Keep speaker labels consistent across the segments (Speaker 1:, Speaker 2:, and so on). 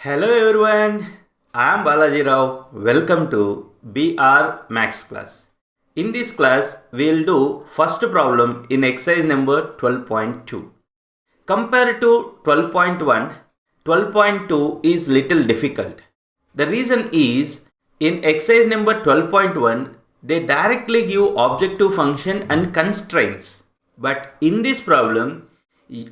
Speaker 1: Hello everyone, I am Balaji Rao. Welcome to BR Max class. In this class, we will do first problem in exercise number 12.2. Compared to 12.1, 12.2 is little difficult. The reason is, in exercise number 12.1, they directly give objective function and constraints. But in this problem,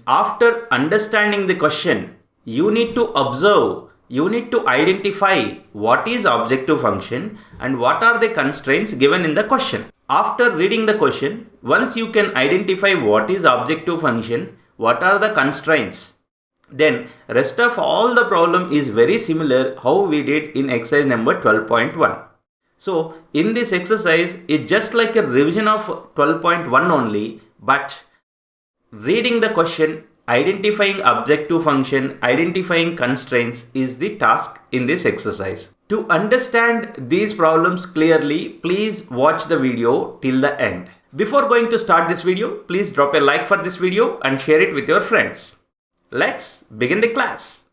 Speaker 1: after understanding the question, you need to observe, you need to identify what is objective function and what are the constraints given in the question. After reading the question, once you can identify what is objective function, what are the constraints, then rest of all the problem is very similar how we did in exercise number 12.1. So in this exercise, it's just like a revision of 12.1 only, but reading the question, identifying objective function, identifying constraints is the task in this exercise. To understand these problems clearly, please watch the video till the end. Before going to start this video, please drop a like for this video and share it with your friends. Let's begin the class.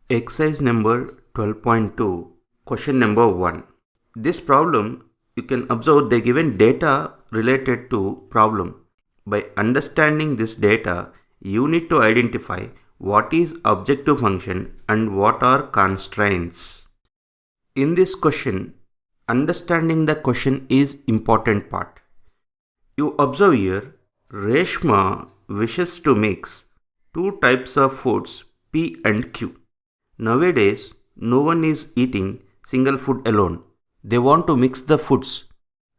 Speaker 1: Exercise number 12.2, question number 1. This problem, you can observe the given data related to problem. By understanding this data, you need to identify what is objective function and what are constraints. In this question, understanding the question is important part. You observe here, Reshma wishes to mix two types of foods, P and Q. Nowadays, no one is eating single food alone. They want to mix the foods.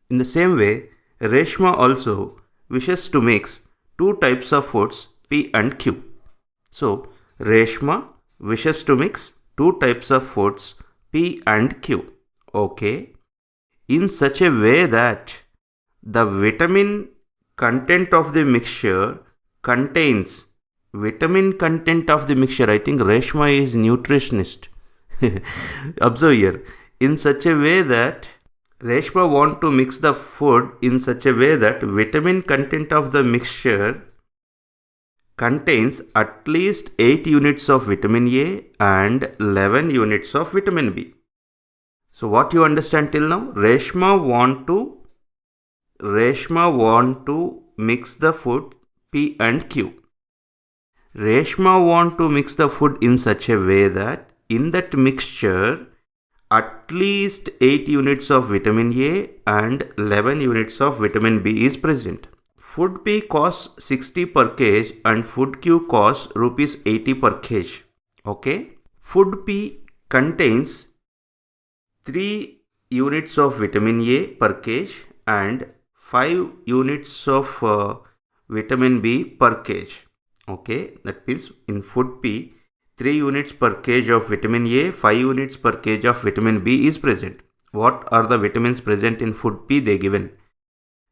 Speaker 1: In the same way, Reshma also wishes to mix two types of foods, P and Q. So, Reshma wishes to mix two types of foods, P and Q. Okay. In such a way that the vitamin content of the mixture contains vitamin content of the mixture. I think Reshma is nutritionist. Observe here. In such a way that Reshma want to mix the food in such a way that vitamin content of the mixture contains at least 8 units of vitamin A and 11 units of vitamin B. So what you understand till now? Reshma want to mix the food P and Q. Reshma want to mix the food in such a way that in that mixture at least 8 units of vitamin A and 11 units of vitamin B is present. Food P costs 60 per kg and food Q costs rupees 80 per kg. Okay. Food P contains 3 units of vitamin A per kg and 5 units of vitamin B per kg. Okay, that means in food P, 3 units per kg of vitamin A, 5 units per kg of vitamin B is present. What are the vitamins present in food P? They given.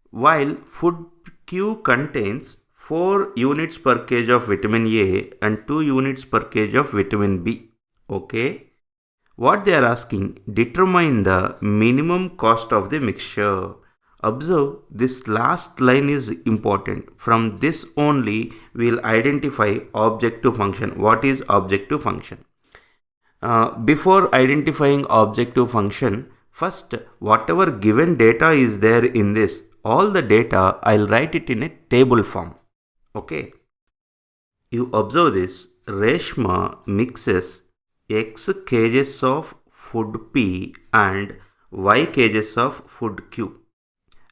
Speaker 1: While food Q contains 4 units per kg of vitamin A and 2 units per kg of vitamin B. Okay. What they are asking, determine the minimum cost of the mixture. Observe, this last line is important. From this only we will identify objective function. What is objective function? Before identifying objective function, first whatever given data is there in this, all the data I'll write it in a table form. Okay. You observe this, Reshma mixes X kgs of food P and Y kgs of food Q.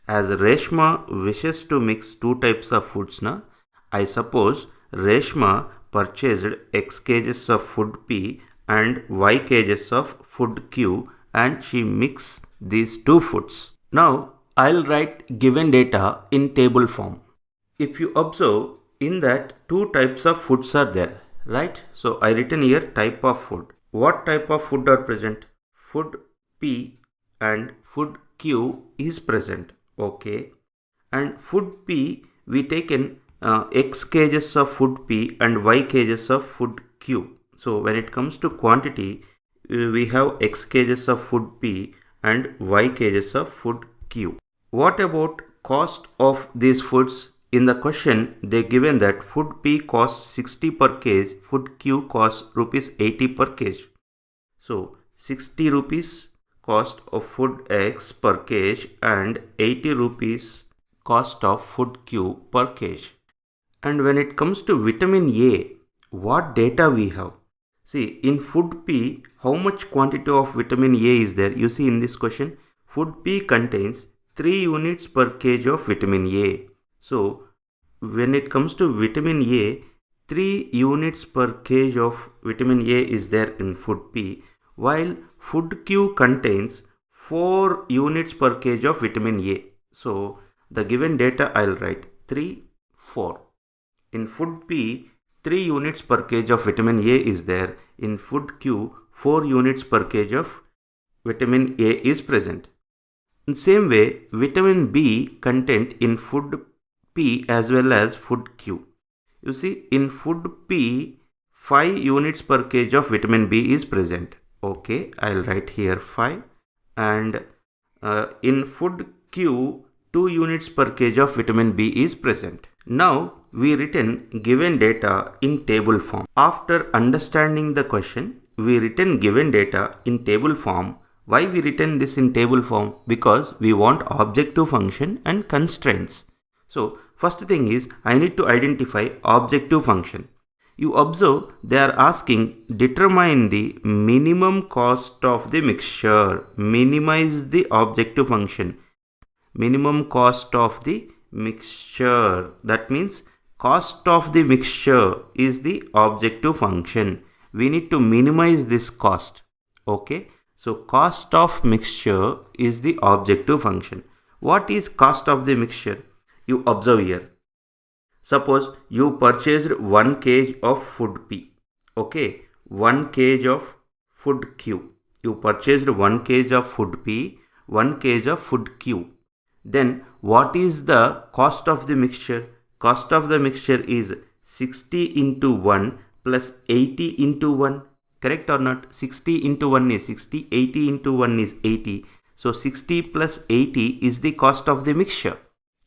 Speaker 1: As Reshma wishes to mix two types of foods, I suppose Reshma purchased X kgs of food P and Y kgs of food Q and she mixed these two foods. Now I'll write given data in table form. If you observe, in that two types of foods are there, right? So I written here type of food. What type of food are present? Food P and food Q is present. Okay, and food P we taken X kgs of food P and Y kgs of food Q. So when it comes to quantity, we have X kgs of food P and Y kgs of food Q. What about cost of these foods, in the question they given that food P costs 60 per kg, food Q costs rupees 80 per kg. So 60 rupees cost of food X per kg and 80 rupees cost of food Q per kg. And when it comes to vitamin A, what data we have? See, in food P, how much quantity of vitamin A is there? You see in this question, food P contains 3 units per kg of vitamin A. So, when it comes to vitamin A, 3 units per kg of vitamin A is there in food P, while food Q contains 4 units per kg of vitamin A. So, the given data I'll write 3, 4. In food P, 3 units per kg of vitamin A is there. In food Q, 4 units per kg of vitamin A is present. In the same way, vitamin B content in food P as well as food Q. You see, in food P, 5 units per kg of vitamin B is present. Okay, I'll write here 5. And in food Q, 2 units per kg of vitamin B is present. Now, we written given data in table form. After understanding the question, we written given data in table form. Why we written this in table form? Because we want objective function and constraints. So, first thing is, I need to identify objective function. You observe they are asking determine the minimum cost of the mixture. Minimize the objective function. Minimum cost of the mixture. That means cost of the mixture is the objective function. We need to minimize this cost. Okay. So cost of mixture is the objective function. What is cost of the mixture? You observe here. Suppose you purchased 1 kg of food P. Okay. 1 kg of food Q. You purchased 1 kg of food P, 1 kg of food Q. Then what is the cost of the mixture? Cost of the mixture is 60 into 1 plus 80 into 1. Correct or not? 60 into 1 is 60, 80 into 1 is 80. So 60 plus 80 is the cost of the mixture.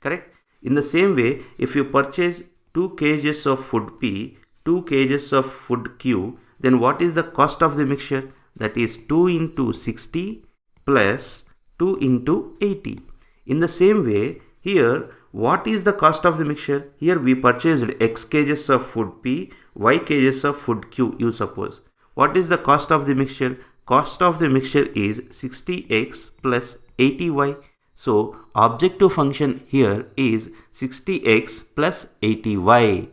Speaker 1: Correct? In the same way, if you purchase 2 kgs of food P, 2 kgs of food Q, then what is the cost of the mixture? That is 2 into 60 plus 2 into 80. In the same way, here, what is the cost of the mixture? Here we purchased X kgs of food P, Y kgs of food Q, you suppose. What is the cost of the mixture? Cost of the mixture is 60x plus 80y. So, objective function here is 60x plus 80y.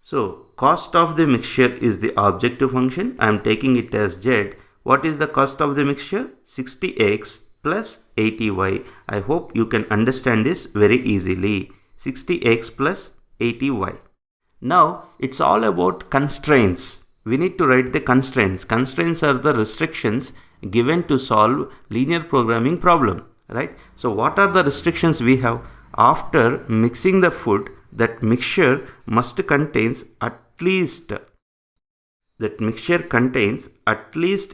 Speaker 1: So, cost of the mixture is the objective function. I am taking it as Z. What is the cost of the mixture? 60x plus 80y. I hope you can understand this very easily. 60x plus 80y. Now, it's all about constraints. We need to write the constraints. Constraints are the restrictions given to solve linear programming problem, right? So, what are the restrictions we have? After mixing the food, that mixture must contains at least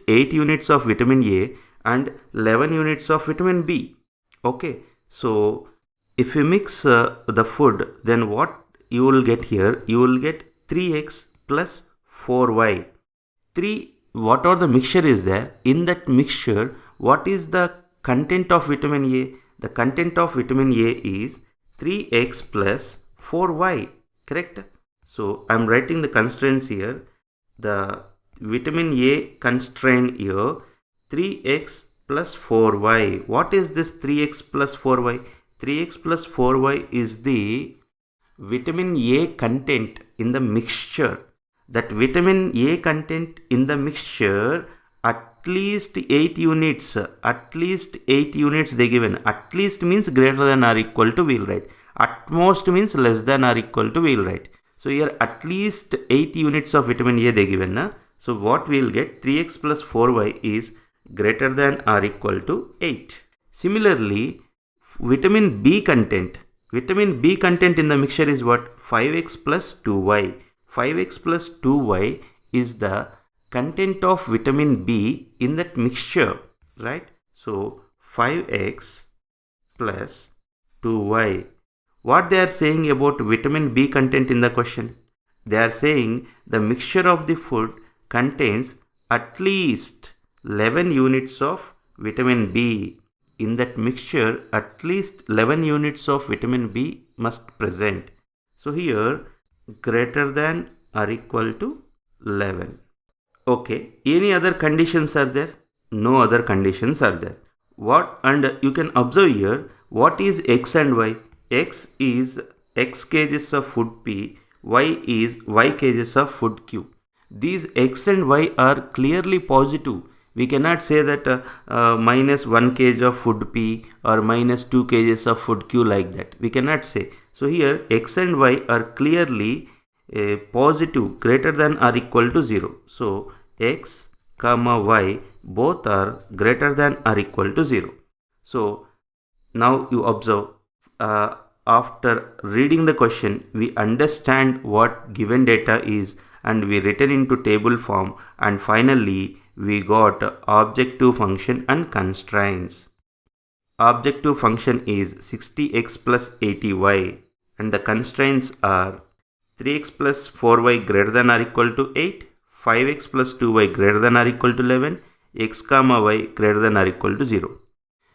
Speaker 1: 8 units of vitamin A and 11 units of vitamin B. Okay, so if you mix the food, then what you will get here? You will get 3x plus 4y. What are the mixture is there? In that mixture, what is the content of vitamin A? The content of vitamin A is 3x plus 4y. Correct? So I am writing the constraints here. The vitamin A constraint here 3x plus 4y. What is this 3x plus 4y? 3x plus 4y is the vitamin A content in the mixture. That vitamin A content in the mixture at least 8 units. At least 8 units they given. At least means greater than or equal to, we will write. At most means less than or equal to, we will write. So here at least 8 units of vitamin A they given. So what we will get? 3x plus 4y is greater than or equal to 8. Similarly, vitamin B content. Vitamin B content in the mixture is what? 5x plus 2y. 5x plus 2y is the content of vitamin B in that mixture, right? So 5x plus 2y. What they are saying about vitamin B content in the question? They are saying the mixture of the food contains at least 11 units of vitamin B. In that mixture, at least 11 units of vitamin B must present. So here, greater than or equal to 11. Okay, any other conditions are there? No other conditions are there. What, and you can observe here, what is x and y? X is x kgs of food P, y is y kgs of food Q. These x and y are clearly positive. We cannot say that minus 1 kg of food P or minus 2 kgs of food Q like that. We cannot say. So here x and y are clearly positive, greater than or equal to 0. So x comma y both are greater than or equal to 0. So now you observe, after reading the question, we understand what given data is and we written into table form, and finally we got objective function and constraints. Objective function is 60x plus 80y and the constraints are 3x plus 4y greater than or equal to 8, 5x plus 2y greater than or equal to 11, x comma y greater than or equal to 0.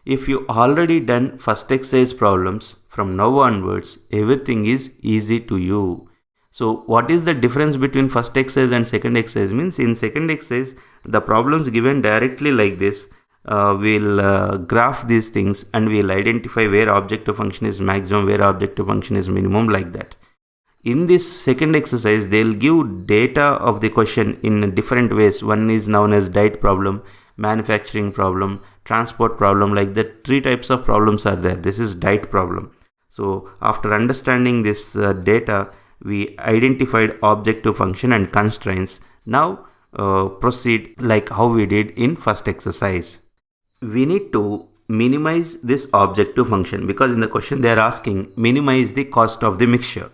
Speaker 1: If you already done first exercise problems, from now onwards everything is easy to you. So what is the difference between first exercise and second exercise? Means in second exercise the problems given directly like this, we'll graph these things and we'll identify where objective function is maximum, where objective function is minimum, like that. In this second exercise they'll give data of the question in different ways. One is known as diet problem, manufacturing problem, transport problem, like that. 3 types of problems are there. This is diet problem. So after understanding this data, we identified objective function and constraints. Now proceed like how we did in first exercise. We need to minimize this objective function because in the question they are asking minimize the cost of the mixture.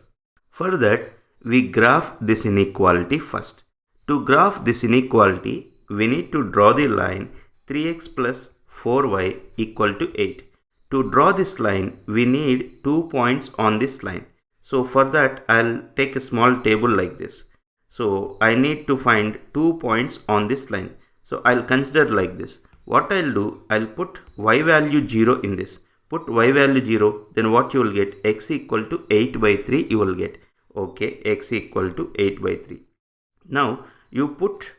Speaker 1: For that, we graph this inequality first. To graph this inequality, we need to draw the line 3x plus 4y equal to 8. To draw this line, we need 2 points on this line. So for that, I'll take a small table like this. So I need to find 2 points on this line. So I'll consider like this. What I'll do, I'll put y value 0 in this. Put y value 0, then what you will get? X equal to 8 by 3 you will get. Okay, x equal to 8 by 3. Now you put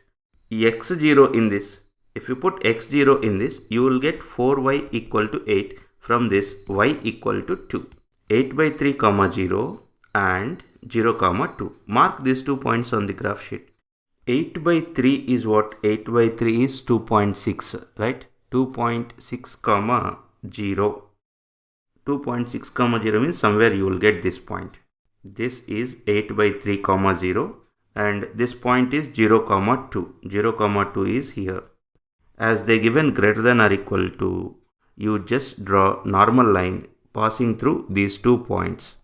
Speaker 1: x0 in this. If you put x0 in this, you will get 4y equal to 8. From this, y equal to 2. 8 by 3 comma 0 and 0 comma 2. Mark these 2 points on the graph sheet. 8 by 3 is what? 8 by 3 is 2.6, right? 2.6 comma 0. 2.6 comma 0 means somewhere you will get this point. This is 8 by 3 comma 0 and this point is 0 comma 2. 0 comma 2 is here. As they given greater than or equal to, you just draw normal line passing through these 2 points.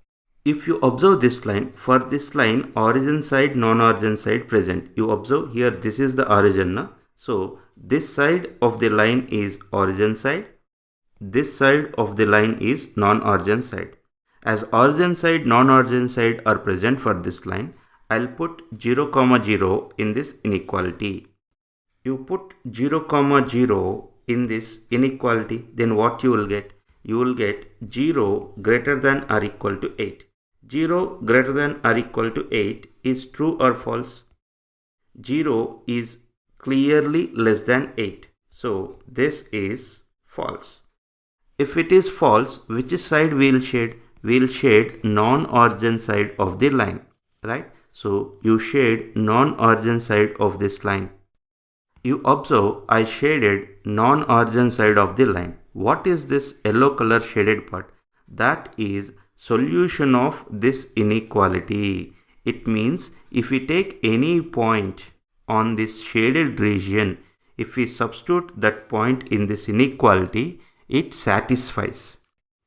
Speaker 1: If you observe this line, for this line origin side, non-origin side present. You observe here this is the origin. Na? So this side of the line is origin side. This side of the line is non-origin side. As origin side, non-origin side are present for this line, I'll put 0 comma 0 in this inequality. You put 0 comma 0 in this inequality, then what you will get? You will get 0 greater than or equal to 8. 0 greater than or equal to 8 is true or false? 0 is clearly less than 8. So this is false. If it is false, which side we will shade? We will shade non-origin side of the line, right? So you shade non-origin side of this line. You observe I shaded non-origin side of the line. What is this yellow color shaded part? That is solution of this inequality. It means if we take any point on this shaded region, if we substitute that point in this inequality, it satisfies.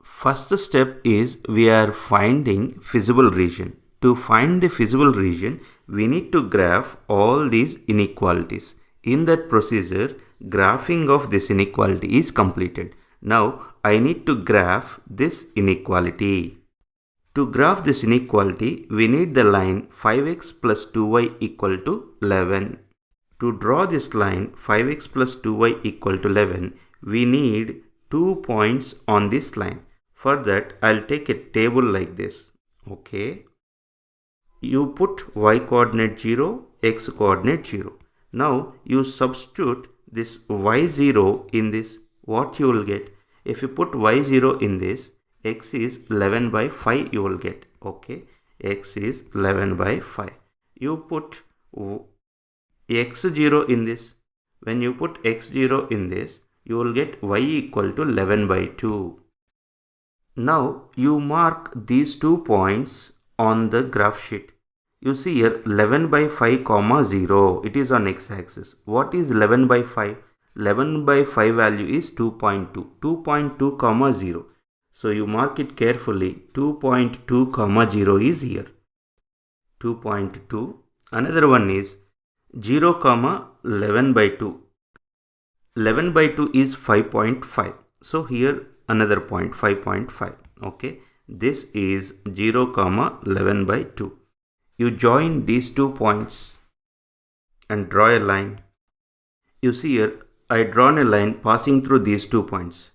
Speaker 1: First step is we are finding feasible region. To find the feasible region, we need to graph all these inequalities. In that procedure, graphing of this inequality is completed. Now I need to graph this inequality. To graph this inequality, we need the line 5x plus 2y equal to 11. To draw this line 5x plus 2y equal to 11, we need 2 points on this line. For that, I'll take a table like this. Okay. You put y coordinate 0, x coordinate 0. Now you substitute this y0 in this. What you will get? If you put y0 in this, x is 11 by 5 you will get. Okay. X is 11 by 5. You put x0 in this. When you put x0 in this, you will get y equal to 11 by 2. Now you mark these 2 points on the graph sheet. You see here 11 by 5 comma 0. It is on x-axis. What is 11 by 5? 11 by 5 value is 2.2. 2.2 comma 0. So you mark it carefully. 2.2 comma 0 is here. 2.2. Another one is 0 comma 11 by 2. 11 by 2 is 5.5. So here another point 5.5. Okay. This is 0 comma 11 by 2. You join these 2 points and draw a line. You see here I drawn a line passing through these 2 points.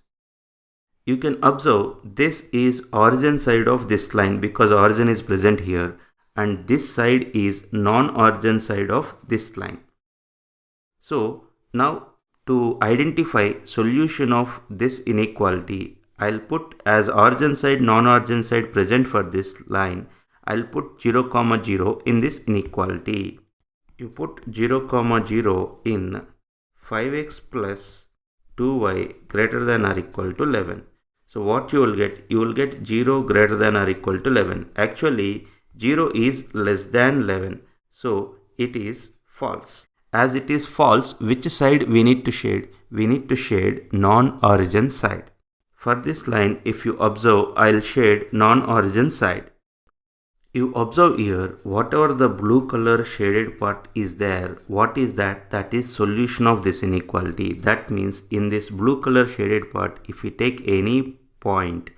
Speaker 1: You can observe this is origin side of this line because origin is present here, and this side is non-origin side of this line. So now to identify solution of this inequality, I'll put as origin side, non-origin side present for this line. I'll put 0 comma 0 in this inequality. You put 0 comma 0 in 5x plus 2y greater than or equal to 11. So what you will get? You will get 0 greater than or equal to 11. Actually 0 is less than 11. So it is false. As it is false, which side we need to shade? We need to shade non-origin side. For this line, if you observe, I'll shade non-origin side. You observe here, whatever the blue color shaded part is there, what is that? That is solution of this inequality. That means in this blue color shaded part, if we take any point,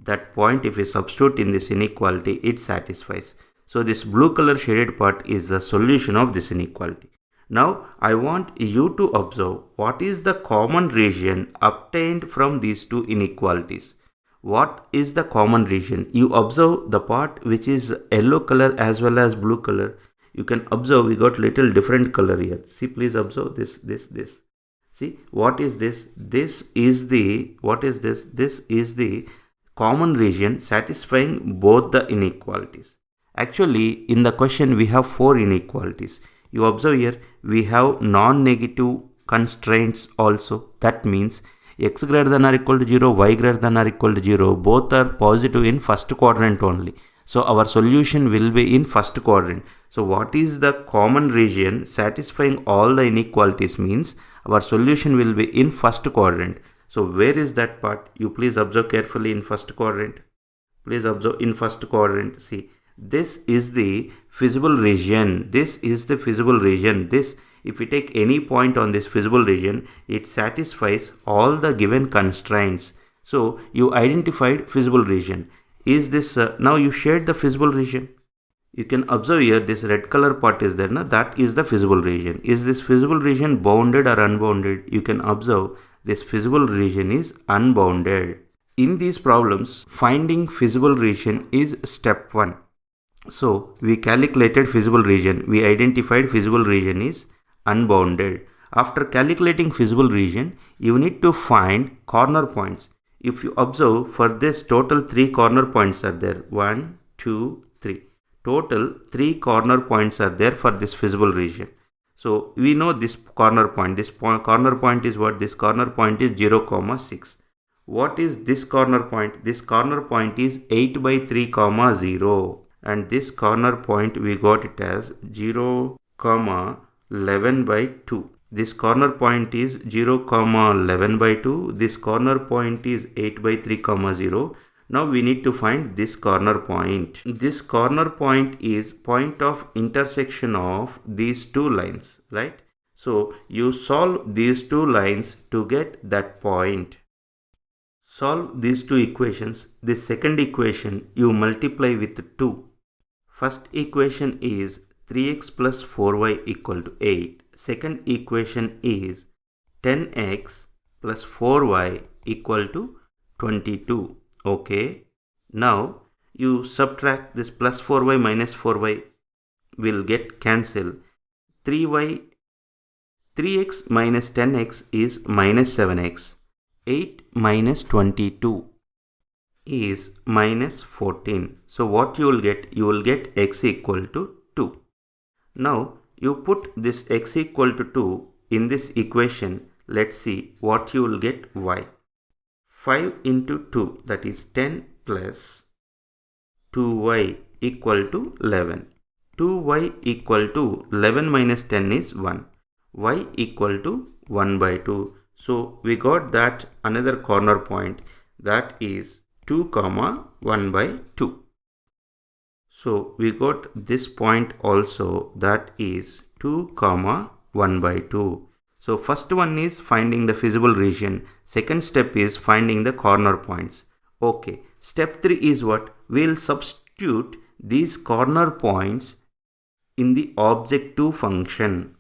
Speaker 1: that point if we substitute in this inequality, it satisfies. So this blue color shaded part is the solution of this inequality. Now I want you to observe what is the common region obtained from these two inequalities. What is the common region? You observe the part which is yellow color as well as blue color. You can observe we got little different color here. See, please observe this. See, what is this? This is the, what is this? This is the common region satisfying both the inequalities. Actually, in the question we have 4 inequalities. You observe here we have non-negative constraints also. That means x greater than or equal to 0, y greater than or equal to 0, both are positive in first quadrant only. So our solution will be in first quadrant. So what is the common region satisfying all the inequalities means our solution will be in first quadrant. So where is that part? You please observe carefully in first quadrant. Please observe in first quadrant. See, this is the feasible region. This is the feasible region. This, if we take any point on this feasible region, it satisfies all the given constraints. So you identified feasible region. Is this, now you shade the feasible region. You can observe here this red color part is there. Now that is the feasible region. Is this feasible region bounded or unbounded? You can observe this feasible region is unbounded. In these problems, finding feasible region is step 1. So we calculated feasible region. We identified feasible region is unbounded. After calculating feasible region, you need to find corner points. If you observe, for this total 3 corner points are there. 1, 2, 3. Total 3 corner points are there for this feasible region. So we know this corner point. This corner point is what? This corner point is 0, 6. What is this corner point? This corner point is 8 by 3, 0. And this corner point we got it as 0, 11 by 2. This corner point is 0, 11 by 2. This corner point is 8 by 3, 0. Now we need to find this corner point. This corner point is point of intersection of these 2 lines, right? So you solve these 2 lines to get that point. Solve these two equations. This second equation you multiply with 2. First equation is 3x plus 4y equal to 8. Second equation is 10x plus 4y equal to 22. Okay. Now you subtract this plus 4y minus 4y will get cancelled. 3x minus 10x is minus 7x. 8 minus 22 is minus 14. So what you will get? You will get x equal to 2. Now you put this x equal to 2 in this equation. Let's see what you will get y. 5 into 2, that is 10 plus 2y equal to 11. 2y equal to 11 minus 10 is 1. Y equal to 1 by 2. So we got that another corner point, that is 2 comma 1 by 2. So we got this point also, that is 2 comma 1 by 2. So first one is finding the feasible region. Second step is finding the corner points. Okay. Step 3 is what? We'll substitute these corner points in the objective function.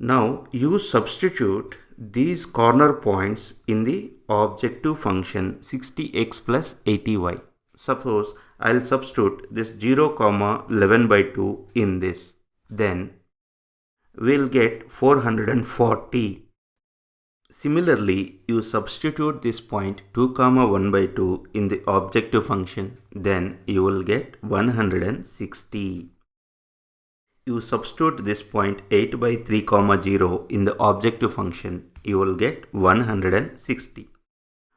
Speaker 1: Now you substitute these corner points in the objective function 60x plus 80y. Suppose I'll substitute this 0 comma 11 by 2 in this. Then we'll get 440. Similarly, you substitute this point 2 comma 1 by 2 in the objective function. Then you will get 160. You substitute this point 8 by 3 comma 0 in the objective function, you will get 160.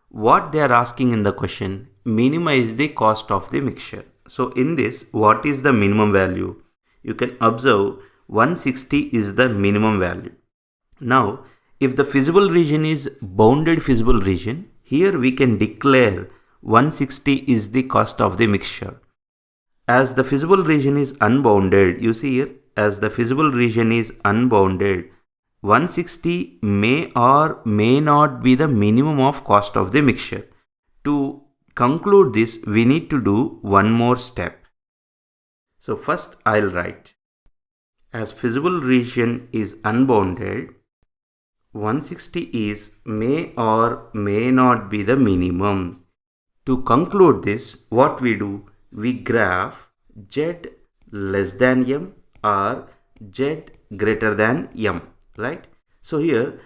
Speaker 1: What they are asking in the question, minimize the cost of the mixture. So in this, what is the minimum value? You can observe 160 is the minimum value. Now, if the feasible region is bounded feasible region, here we can declare 160 is the cost of the mixture. As the feasible region is unbounded, you see here, as the feasible region is unbounded, 160 may or may not be the minimum of cost of the mixture. To conclude this, we need to do one more step. So first I'll write, as feasible region is unbounded, 160 is may or may not be the minimum. To conclude this, what we do? We graph z less than m or z greater than m, right? So here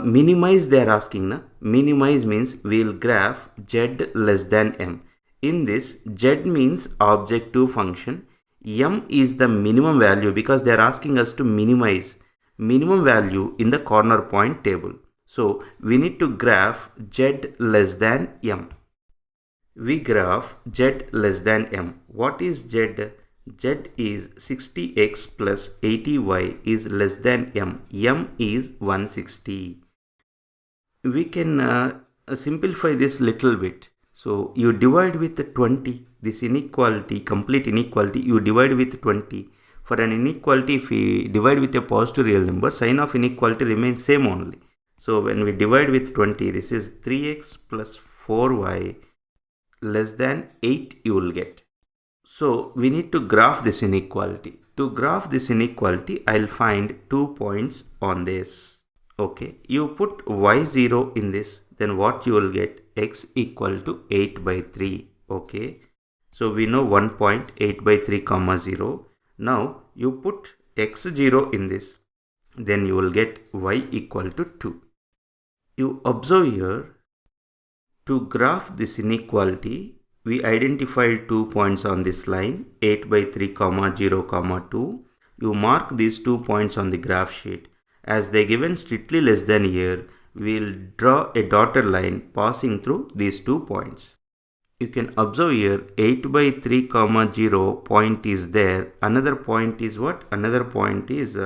Speaker 1: minimize they are asking. Minimize means we will graph z less than m. In this, z means objective function, m is the minimum value because they are asking us to minimize minimum value in the corner point table. So we need to graph z less than m. We graph z less than m. What is z? Z is 60x plus 80y is less than m. M is 160. We can simplify this little bit. So you divide with 20. This inequality, complete inequality, you divide with 20. For an inequality, if we divide with a positive real number, sign of inequality remains same only. So when we divide with 20, this is 3x plus 4y less than 8 you will get. So we need to graph this inequality. To graph this inequality, I'll find 2 points on this. Okay, you put y0 in this, then what you will get? X equal to 8 by 3. Okay, so we know 1 point 8 by 3 comma 0. Now you put x0 in this, then you will get y equal to 2. You observe here, to graph this inequality, we identified 2 points on this line, 8 by 3 comma 0 comma 2. You mark these 2 points on the graph sheet. As they given strictly less than here, we will draw a dotted line passing through these 2 points. You can observe here 8 by 3 comma 0 point is there. Another point is what? Another point is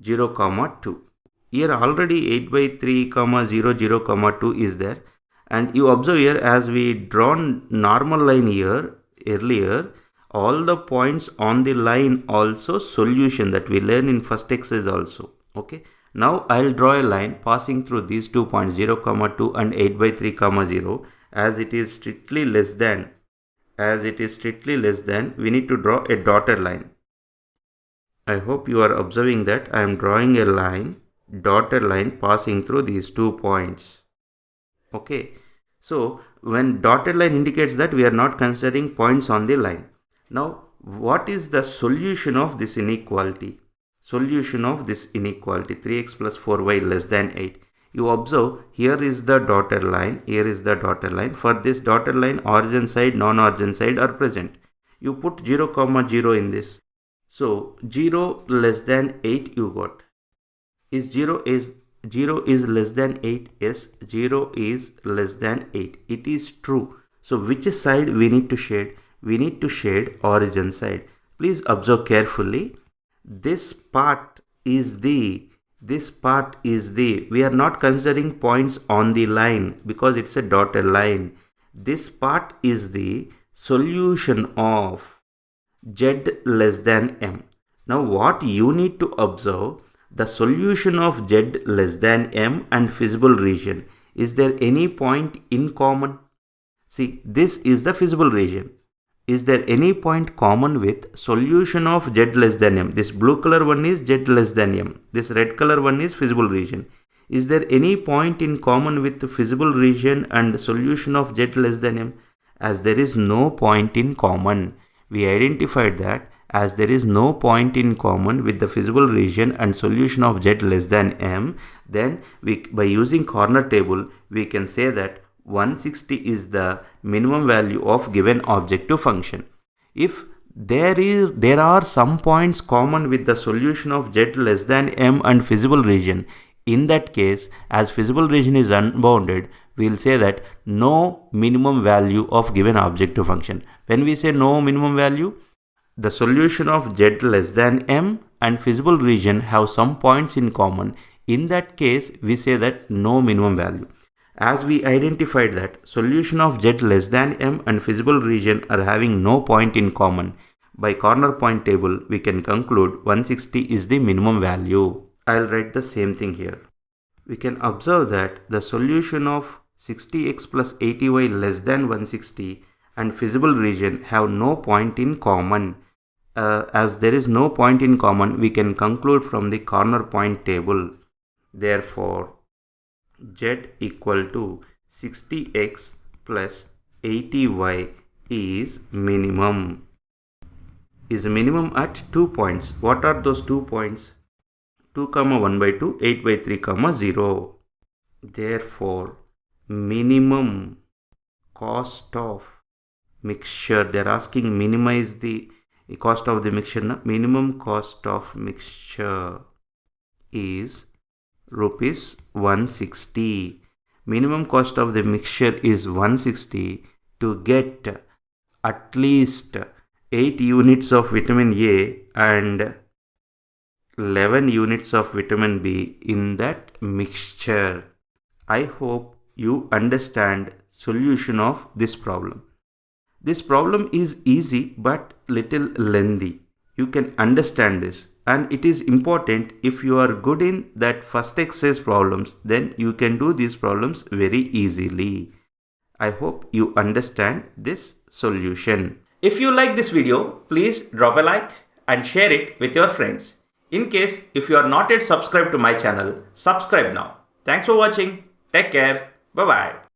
Speaker 1: 0 comma 2. Here already 8 by 3 comma 0 0 comma 2 is there. And you observe here, as we drawn normal line here earlier, all the points on the line also solution that we learn in first exercise also. Okay, Now I'll draw a line passing through these 2 points 0, 2 and 8 by 3, 0. As it is strictly less than, we need to draw a dotted line. I hope you are observing that I am drawing a line, dotted line passing through these 2 points. Okay. So when dotted line indicates that we are not considering points on the line. Now what is the solution of this inequality? Solution of this inequality 3x plus 4y less than 8. You observe here is the dotted line, here is the dotted line. For this dotted line, origin side, non-origin side are present. You put 0, 0 in this. So 0 less than 8 you got. Is 0 is less than 8? Yes, 0 is less than 8. It is true. So which side we need to shade? We need to shade origin side. Please observe carefully. This part is the, we are not considering points on the line because it's a dotted line. This part is the solution of z less than m. Now what you need to observe, the solution of z less than m and feasible region. Is there any point in common? See, this is the feasible region. Is there any point common with solution of z less than m? This blue color one is z less than m. This red color one is feasible region. Is there any point in common with the feasible region and solution of z less than m? As there is no point in common, we identified that as there is no point in common with the feasible region and solution of z less than m, then by using corner table, we can say that 160 is the minimum value of given objective function. If there are some points common with the solution of z less than m and feasible region, in that case, as feasible region is unbounded, we will say that no minimum value of given objective function. When we say no minimum value, the solution of z less than m and feasible region have some points in common. In that case, we say that no minimum value. As we identified that solution of z less than m and feasible region are having no point in common, by corner point table we can conclude 160 is the minimum value. I'll write the same thing here. We can observe that the solution of 60x plus 80y less than 160 and feasible region have no point in common. As there is no point in common, we can conclude from the corner point table. Therefore, z equal to 60x plus 80y is minimum. Is minimum at 2 points. What are those 2 points? 2, 1 by 2, 8 by 3, 0. Therefore, minimum cost of mixture. They are asking minimize the cost of the mixture. No? Minimum cost of mixture is rupees 160. Minimum cost of the mixture is 160 to get at least 8 units of vitamin A and 11 units of vitamin B in that mixture. I hope you understand solution of this problem. This problem is easy but little lengthy. You can understand this, and it is important. If you are good in that first exercise problems, then you can do these problems very easily. I hope you understand this solution. If you like this video, please drop a like and share it with your friends. In case if you are not yet subscribed to my channel, subscribe now. Thanks for watching. Take care. Bye-bye.